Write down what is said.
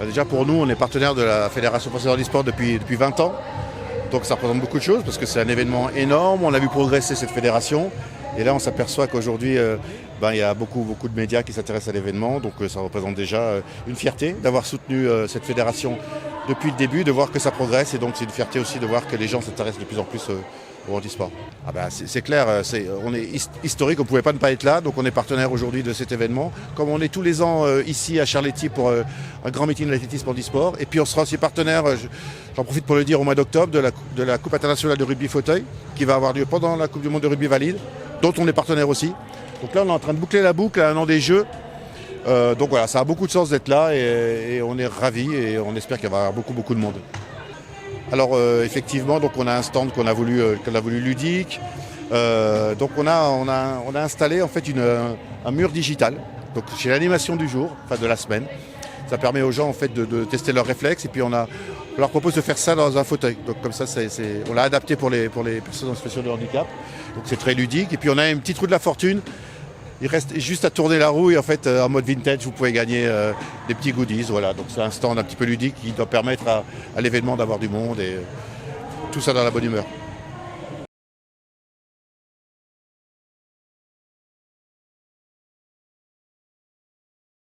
Déjà pour nous, on est partenaire de la Fédération française de l'e-sport depuis 20 ans. Donc ça représente beaucoup de choses parce que c'est un événement énorme. On a vu progresser cette fédération. Et là, on s'aperçoit qu'aujourd'hui, il y a beaucoup de médias qui s'intéressent à l'événement. Donc ça représente déjà une fierté d'avoir soutenu cette fédération depuis le début, de voir que ça progresse. Et donc c'est une fierté aussi de voir que les gens s'intéressent de plus en plus au handisport. C'est clair, on est historique, on ne pouvait pas ne pas être là. Donc on est partenaire aujourd'hui de cet événement. Comme on est tous les ans ici à Charletti pour un grand meeting de l'athlétisme handisport. Et puis on sera aussi partenaire, j'en profite pour le dire, au mois d'octobre de la Coupe internationale de rugby fauteuil qui va avoir lieu pendant la Coupe du monde de rugby valide, dont on est partenaire aussi. Donc là, on est en train de boucler la boucle à un an des Jeux. Donc voilà, ça a beaucoup de sens d'être là et on est ravis et on espère qu'il va y avoir beaucoup de monde. Alors effectivement, donc on a un stand qu'on a voulu ludique. Donc on a installé en fait un mur digital. Donc c'est l'animation du jour, enfin de la semaine. Ça permet aux gens en fait de tester leurs réflexes et puis on leur propose de faire ça dans un fauteuil. Donc comme ça, on l'a adapté pour les personnes en situation de handicap. Donc c'est très ludique. Et puis on a une petite roue de la fortune. Il reste juste à tourner la roue et en fait en mode vintage, vous pouvez gagner des petits goodies. Voilà. Donc c'est un stand un petit peu ludique qui doit permettre à l'événement d'avoir du monde et tout ça dans la bonne humeur.